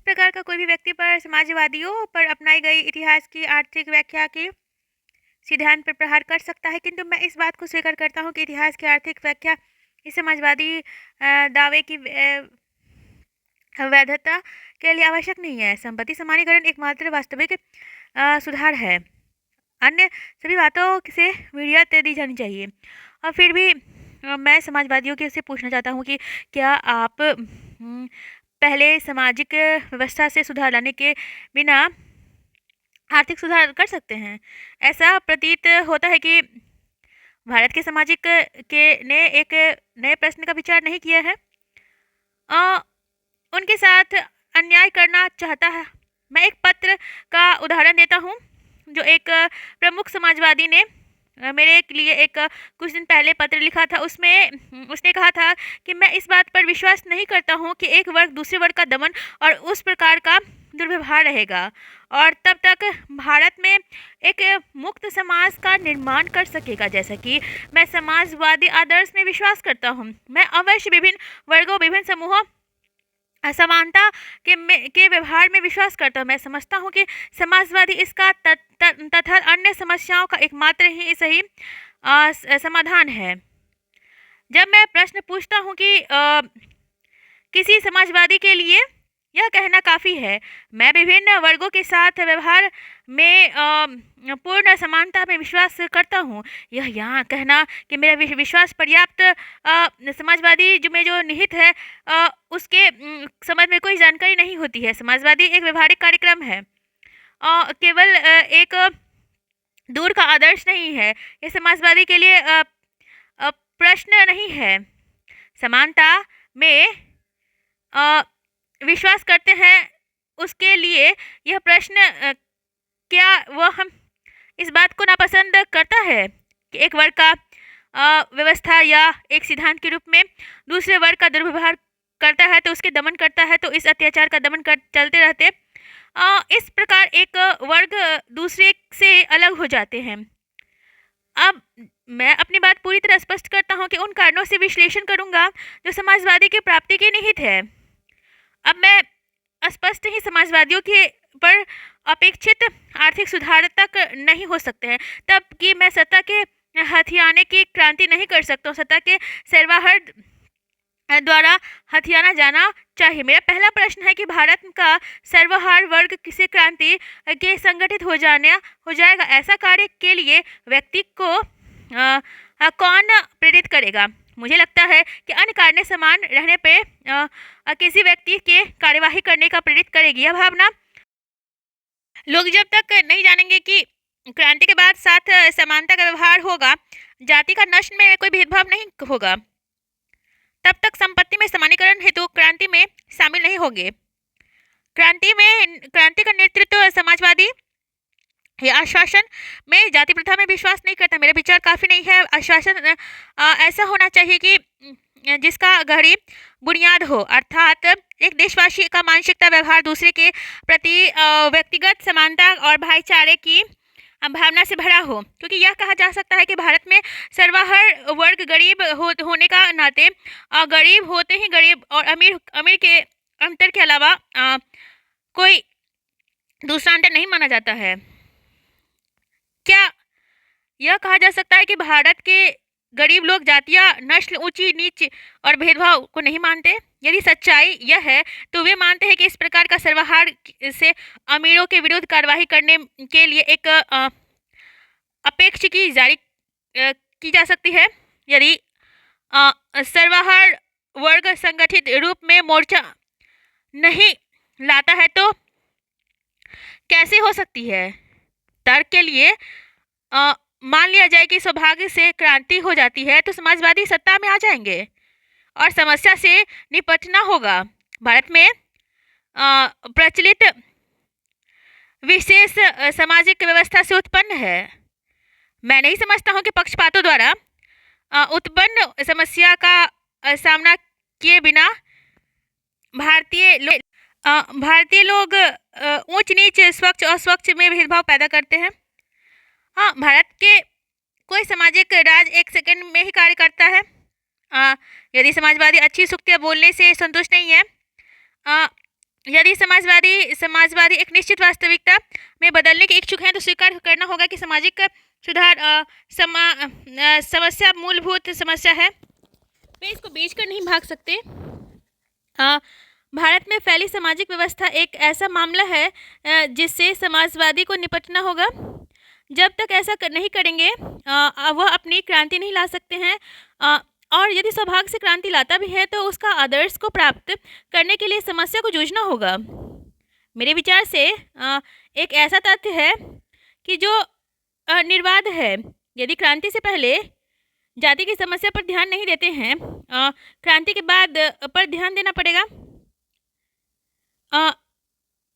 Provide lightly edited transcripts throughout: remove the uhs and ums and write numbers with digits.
प्रकार का कोई भी व्यक्ति पर समाजवादियों पर अपनाई गई इतिहास की आर्थिक व्याख्या के सिद्धांत पर प्रहार कर सकता है, किंतु मैं इस बात को स्वीकार करता हूँ कि इतिहास की आर्थिक व्याख्या इस समाजवादी दावे की वैधता के लिए आवश्यक नहीं है। संपत्ति समानीकरण एकमात्र वास्तविक सुधार है। अन्य सभी बातों से विड़ियत दी जानी चाहिए। और फिर भी मैं समाजवादियों के से पूछना चाहता हूँ कि क्या आप पहले सामाजिक व्यवस्था से सुधार लाने के बिना आर्थिक सुधार कर सकते हैं? ऐसा प्रतीत होता है कि भारत के सामाजिक के ने एक नए प्रश्न का विचार नहीं किया है। उनके साथ अन्याय करना चाहता है। मैं एक पत्र का उदाहरण देता हूँ जो एक प्रमुख समाजवादी ने मेरे लिए एक कुछ दिन पहले पत्र लिखा था। उसमें उसने कहा था कि मैं इस बात पर विश्वास नहीं करता हूँ कि एक वर्ग दूसरे वर्ग का दमन और उस प्रकार का दुर्व्यवहार रहेगा और तब तक भारत में एक मुक्त समाज का निर्माण कर सकेगा। जैसा कि मैं समाजवादी आदर्श में विश्वास करता हूँ, मैं अवश्य विभिन्न वर्गों, विभिन्न समूहों, असमानता के व्यवहार में विश्वास करता हूँ। मैं समझता हूँ कि समाजवादी इसका तथा अन्य समस्याओं का एकमात्र ही सही समाधान है। जब मैं प्रश्न पूछता हूँ कि किसी समाजवादी के लिए यह कहना काफ़ी है, मैं विभिन्न वर्गों के साथ व्यवहार में पूर्ण समानता में विश्वास करता हूँ, यह यहाँ कहना कि मेरा विश्वास पर्याप्त समाजवादी जो निहित है उसके समझ में कोई जानकारी नहीं होती है। समाजवादी एक व्यवहारिक कार्यक्रम है, केवल एक दूर का आदर्श नहीं है। यह समाजवादी के लिए प्रश्न नहीं है। समानता में विश्वास करते हैं, उसके लिए यह प्रश्न क्या वह हम इस बात को नापसंद करता है कि एक वर्ग का व्यवस्था या एक सिद्धांत के रूप में दूसरे वर्ग का दुर्व्यवहार करता है तो उसके दमन करता है, तो इस अत्याचार का दमन कर चलते रहते इस प्रकार एक वर्ग दूसरे से अलग हो जाते हैं। अब मैं अपनी बात पूरी तरह स्पष्ट करता हूँ कि उन कारणों से विश्लेषण करूँगा जो समाजवादी की प्राप्ति के निहित है। अब मैं स्पष्ट ही समाजवादियों के पर अपेक्षित आर्थिक सुधार तक नहीं हो सकते हैं, तब कि मैं सत्ता के हथियाने की क्रांति नहीं कर सकता हूँ। सत्ता के सर्वाहर द्वारा हथियाना जाना चाहिए। मेरा पहला प्रश्न है कि भारत का सर्वहार वर्ग किसी क्रांति के संगठित हो जाएगा। ऐसा कार्य के लिए व्यक्ति को कौन प्रेरित करेगा? मुझे लगता है कि अन्य कार्य समान रहने पे किसी व्यक्ति के कार्यवाही करने का प्रेरित करेगी। यह भावना लोग जब तक नहीं जानेंगे कि क्रांति के बाद साथ समानता का व्यवहार होगा, जाति का नष्ट में कोई भेदभाव नहीं होगा, तब तक संपत्ति में समानीकरण हेतु क्रांति में शामिल नहीं होंगे। क्रांति का नेतृत्व समाजवादी या आश्वासन में जाति प्रथा में विश्वास नहीं करता। मेरा विचार काफ़ी नहीं है। आश्वासन ऐसा होना चाहिए कि जिसका गहरी बुनियाद हो, अर्थात एक देशवासी का मानसिकता व्यवहार दूसरे के प्रति व्यक्तिगत समानता और भाईचारे की भावना से भरा हो। क्योंकि यह कहा जा सकता है कि भारत में सर्वाहर वर्ग गरीब होने का नाते गरीब होते ही गरीब और अमीर के अंतर के अलावा कोई दूसरा अंतर नहीं माना जाता है। क्या यह कहा जा सकता है कि भारत के गरीब लोग जातियाँ, नस्ल, ऊंची नीच और भेदभाव को नहीं मानते? यदि सच्चाई यह है तो वे मानते हैं कि इस प्रकार का सर्वहार से अमीरों के विरुद्ध कार्रवाई करने के लिए एक अपेक्षिकी जारी की जा सकती है। यदि सर्वहार वर्ग संगठित रूप में मोर्चा नहीं लाता है तो कैसे हो सकती है? तर्क के लिए मान लिया जाए कि सौभाग्य से क्रांति हो जाती है तो समाजवादी सत्ता में आ जाएंगे और समस्या से निपटना होगा। भारत में प्रचलित विशेष सामाजिक व्यवस्था से उत्पन्न है। मैं नहीं समझता हूँ कि पक्षपातों द्वारा उत्पन्न समस्या का सामना किए बिना भारतीय लोग ऊंच नीच, स्वच्छ अस्वच्छ में भेदभाव पैदा करते हैं। हाँ, भारत के कोई सामाजिक राज एक सेकंड में ही कार्य करता है। यदि समाजवादी अच्छी सुक्तियाँ बोलने से संतुष्ट नहीं है यदि समाजवादी समाजवादी एक निश्चित वास्तविकता में बदलने के इच्छुक हैं तो स्वीकार करना होगा कि सामाजिक सुधार समस्या मूलभूत समस्या है। वे इसको बेचकर नहीं भाग सकते। भारत में फैली सामाजिक व्यवस्था एक ऐसा मामला है जिससे समाजवादी को निपटना होगा। जब तक ऐसा नहीं करेंगे वह अपनी क्रांति नहीं ला सकते हैं। और यदि सौभाग्य से क्रांति लाता भी है तो उसका आदर्श को प्राप्त करने के लिए समस्या को जूझना होगा। मेरे विचार से एक ऐसा तथ्य है कि जो निर्वाध है। यदि क्रांति से पहले जाति की समस्या पर ध्यान नहीं देते हैं, क्रांति के बाद पर ध्यान देना पड़ेगा।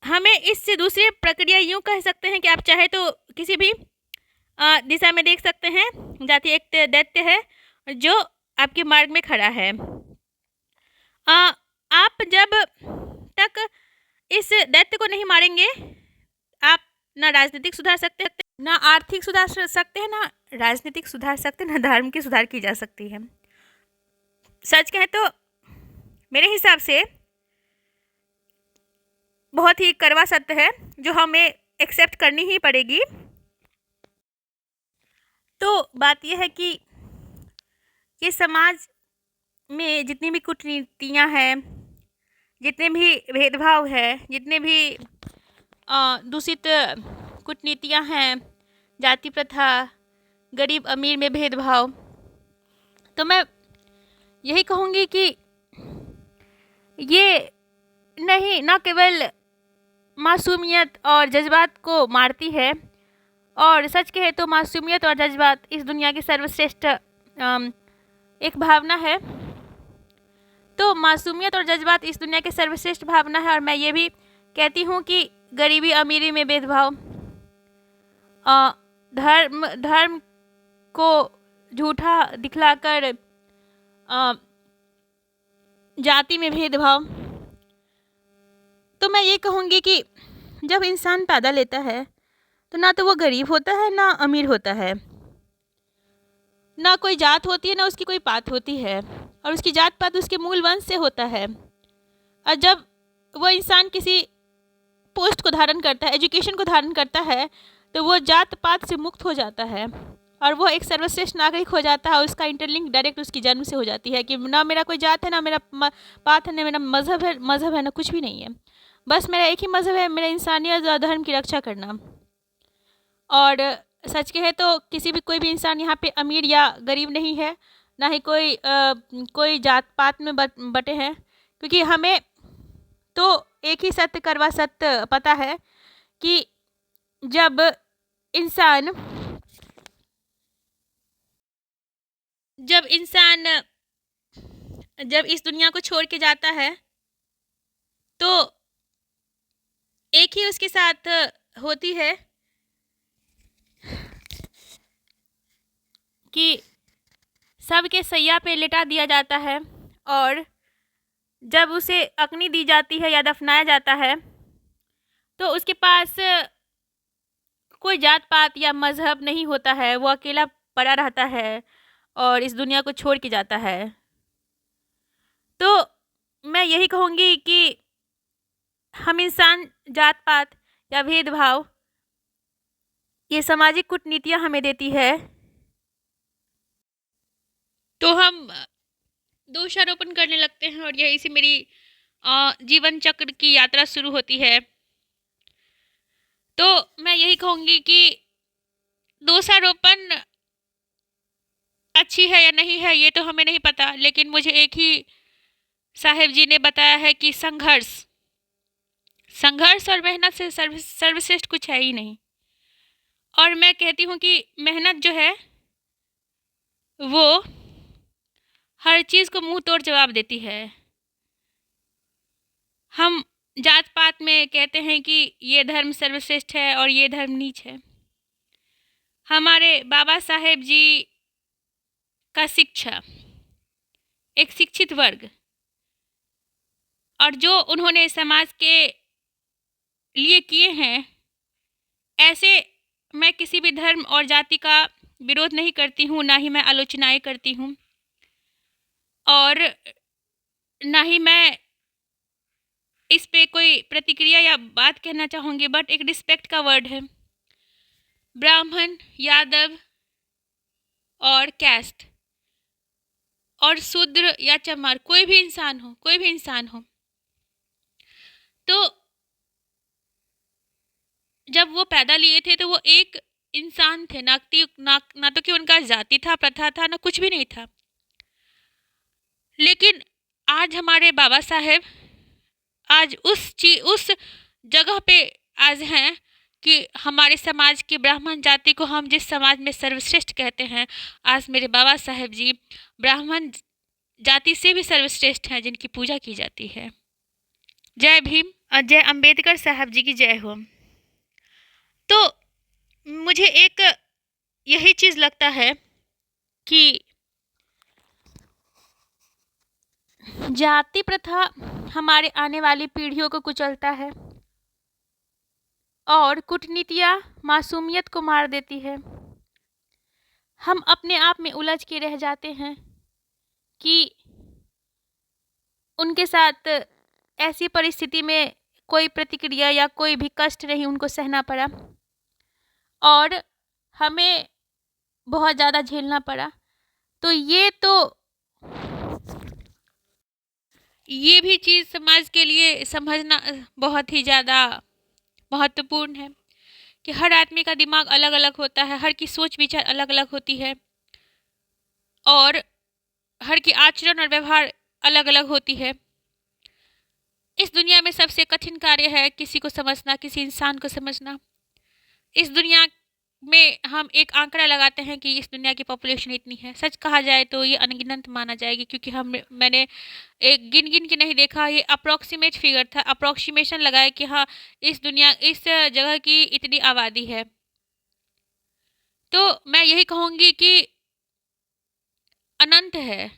हमें इससे दूसरी प्रक्रिया यूँ कह सकते हैं कि आप चाहे तो किसी भी दिशा में देख सकते हैं। जाति एक दैत्य है जो आपके मार्ग में खड़ा है। आप जब तक इस दैत्य को नहीं मारेंगे, आप ना राजनीतिक सुधार सकते हैं, ना आर्थिक सुधार सकते हैं, ना राजनीतिक सुधार सकते हैं, ना धर्म की सुधार की जा सकती है। सच कहें तो मेरे हिसाब से बहुत ही कड़वा सत्य है जो हमें एक्सेप्ट करनी ही पड़ेगी। तो बात यह है कि ये समाज में जितनी भी कूटनीतियाँ हैं, जितने भी भेदभाव है, जितने भी दूषित कूटनीतियाँ हैं, जाति प्रथा, गरीब अमीर में भेदभाव, तो मैं यही कहूँगी कि ये न केवल मासूमियत और जज्बात को मारती है, और सच कहे तो मासूमियत और जज्बात इस दुनिया की सर्वश्रेष्ठ एक भावना है। तो मासूमियत और जज्बात इस दुनिया की सर्वश्रेष्ठ भावना है। और मैं ये भी कहती हूँ कि गरीबी अमीरी में भेदभाव, धर्म को झूठा दिखलाकर जाति में भेदभाव, तो मैं ये कहूँगी कि जब इंसान पैदा लेता है तो ना तो वो गरीब होता है ना अमीर होता है, ना कोई जात होती है ना उसकी कोई पात होती है, और उसकी जात पात उसके मूल वंश से होता है। और जब वो इंसान किसी पोस्ट को धारण करता है, एजुकेशन को धारण करता है, तो वो जात पात से मुक्त हो जाता है और वो एक सर्वश्रेष्ठ नागरिक हो जाता है। उसका इंटरलिंक डायरेक्ट उसकी जन्म से हो जाती है कि ना मेरा कोई जात है, ना मेरा पात है, ना मेरा मज़हब है, ना कुछ भी नहीं है। बस मेरा एक ही मज़हब है, मेरा इंसानियत और धर्म की रक्षा करना। और सच कहे तो कोई भी इंसान यहाँ पे अमीर या गरीब नहीं है, ना ही कोई जात पात में बटे हैं, क्योंकि हमें तो एक ही सत्य कड़वा सत्य पता है कि जब इंसान जब इस दुनिया को छोड़ के जाता है तो एक ही उसके साथ होती है कि सबके सैया पे लिटा दिया जाता है, और जब उसे अग्नि दी जाती है या दफनाया जाता है तो उसके पास कोई जात पात या मज़हब नहीं होता है। वो अकेला पड़ा रहता है और इस दुनिया को छोड़ के जाता है। तो मैं यही कहूँगी कि हम इंसान जात पात या भेदभाव ये सामाजिक कूटनीतियाँ हमें देती है, तो हम दोषारोपण करने लगते हैं और यही से मेरी जीवन चक्र की यात्रा शुरू होती है। तो मैं यही कहूँगी कि दोषारोपण अच्छी है या नहीं है ये तो हमें नहीं पता, लेकिन मुझे एक ही साहेब जी ने बताया है कि संघर्ष और मेहनत से सर्वश्रेष्ठ कुछ है ही नहीं। और मैं कहती हूँ कि मेहनत जो है वो हर चीज़ को मुंह तोड़ जवाब देती है। हम जात पात में कहते हैं कि ये धर्म सर्वश्रेष्ठ है और ये धर्म नीच है। हमारे बाबा साहेब जी का शिक्षा, एक शिक्षित वर्ग, और जो उन्होंने समाज के लिए किए हैं, ऐसे मैं किसी भी धर्म और जाति का विरोध नहीं करती हूँ, ना ही मैं आलोचनाएं करती हूँ, और ना ही मैं इस पे कोई प्रतिक्रिया या बात कहना चाहूँगी, बट एक रिस्पेक्ट का वर्ड है। ब्राह्मण, यादव और कैस्ट और शूद्र या चमार, कोई भी इंसान हो, कोई भी इंसान हो, तो जब वो पैदा लिए थे तो वो एक इंसान थे, ना तो कि उनका जाति था, प्रथा था, ना कुछ भी नहीं था। लेकिन आज हमारे बाबा साहेब आज उस जगह पे आज हैं कि हमारे समाज की ब्राह्मण जाति को हम जिस समाज में सर्वश्रेष्ठ कहते हैं, आज मेरे बाबा साहेब जी ब्राह्मण जाति से भी सर्वश्रेष्ठ हैं, जिनकी पूजा की जाती है। जय भीम और जय अंबेडकर साहब जी की जय हो। तो मुझे एक यही चीज़ लगता है कि जाति प्रथा हमारे आने वाली पीढ़ियों को कुचलता है और कूटनीतियाँ मासूमियत को मार देती है। हम अपने आप में उलझ के रह जाते हैं कि उनके साथ ऐसी परिस्थिति में कोई प्रतिक्रिया या कोई भी कष्ट नहीं उनको सहना पड़ा और हमें बहुत ज़्यादा झेलना पड़ा। तो ये भी चीज़ समाज के लिए समझना बहुत ही ज़्यादा महत्वपूर्ण है कि हर आदमी का दिमाग अलग अलग होता है, हर की सोच विचार अलग अलग होती है और हर की आचरण और व्यवहार अलग अलग होती है। इस दुनिया में सबसे कठिन कार्य है किसी को समझना, किसी इंसान को समझना। इस दुनिया में हम एक आंकड़ा लगाते हैं कि इस दुनिया की पॉपुलेशन इतनी है। सच कहा जाए तो ये अनगिनत माना जाएगी, क्योंकि मैंने एक गिन के नहीं देखा, ये अप्रॉक्सीमेट फिगर था, अप्रॉक्सीमेशन लगाया कि हाँ इस जगह की इतनी आबादी है। तो मैं यही कहूँगी कि अनंत है,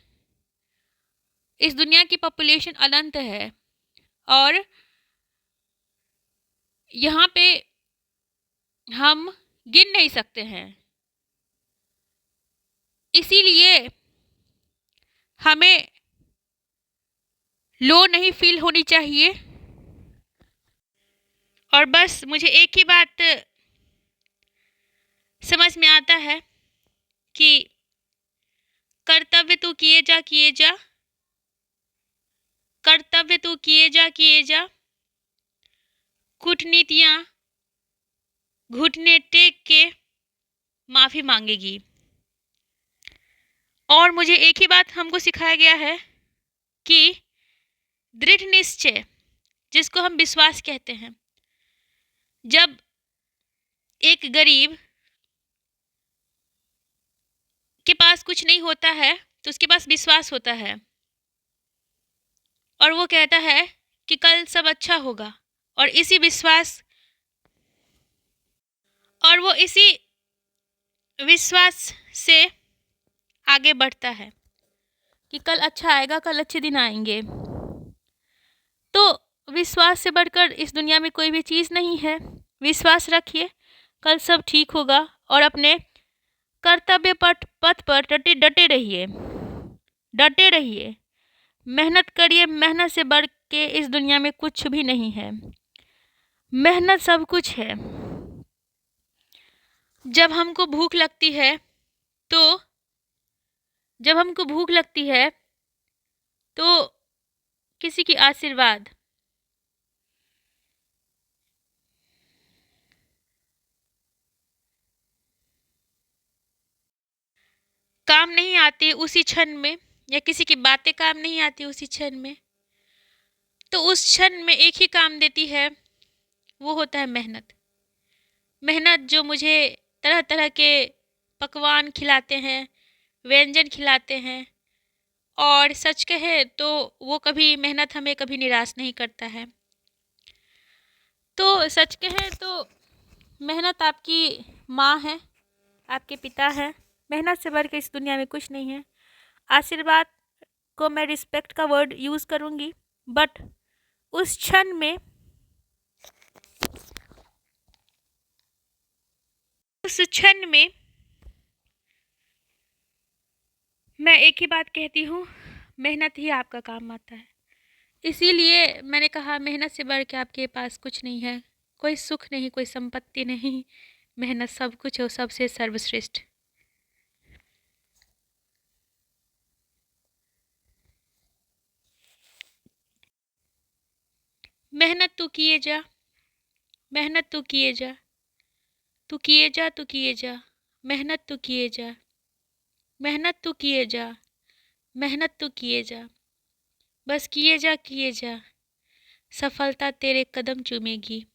इस दुनिया की पॉपुलेशन अनंत है और यहाँ पे हम गिन नहीं सकते हैं। इसीलिए हमें लो नहीं फील होनी चाहिए और बस मुझे एक ही बात समझ में आता है कि कर्तव्य तू किए जा, कर्तव्य तू किए जा, कूटनीतियाँ घुटने टेक के माफ़ी मांगेगी। और मुझे एक ही बात हमको सिखाया गया है कि दृढ़ निश्चय, जिसको हम विश्वास कहते हैं, जब एक गरीब के पास कुछ नहीं होता है तो उसके पास विश्वास होता है और वो कहता है कि कल सब अच्छा होगा, और वो इसी विश्वास से आगे बढ़ता है कि कल अच्छा आएगा, कल अच्छे दिन आएंगे। तो विश्वास से बढ़कर इस दुनिया में कोई भी चीज़ नहीं है। विश्वास रखिए, कल सब ठीक होगा और अपने कर्तव्य पथ पर डटे रहिए, मेहनत करिए। मेहनत से बढ़ के इस दुनिया में कुछ भी नहीं है, मेहनत सब कुछ है। जब हमको भूख लगती है तो किसी की आशीर्वाद काम नहीं आती उसी क्षण में, या किसी की बातें काम नहीं आती उसी क्षण में, तो उस क्षण में एक ही काम देती है, वो होता है मेहनत। मेहनत जो मुझे तरह तरह के पकवान खिलाते हैं, व्यंजन खिलाते हैं, और सच कहे तो वो कभी मेहनत हमें कभी निराश नहीं करता है। तो सच कहे तो मेहनत आपकी माँ है, आपके पिता है। मेहनत से बढ़ के इस दुनिया में कुछ नहीं है। आशीर्वाद को मैं रिस्पेक्ट का वर्ड यूज़ करूँगी, बट उस क्षण में मैं एक ही बात कहती हूँ, मेहनत ही आपका काम आता है। इसीलिए मैंने कहा मेहनत से बढ़ के आपके पास कुछ नहीं है, कोई सुख नहीं, कोई संपत्ति नहीं, मेहनत सब कुछ है और सबसे सर्वश्रेष्ठ। मेहनत तू किए जा, मेहनत तू किए जा, तू किए जा, तू किए जा, मेहनत तू किए जा, मेहनत तू किए जा, मेहनत तू किए जा, बस किए जा, किए जा, सफलता तेरे कदम चूमेगी।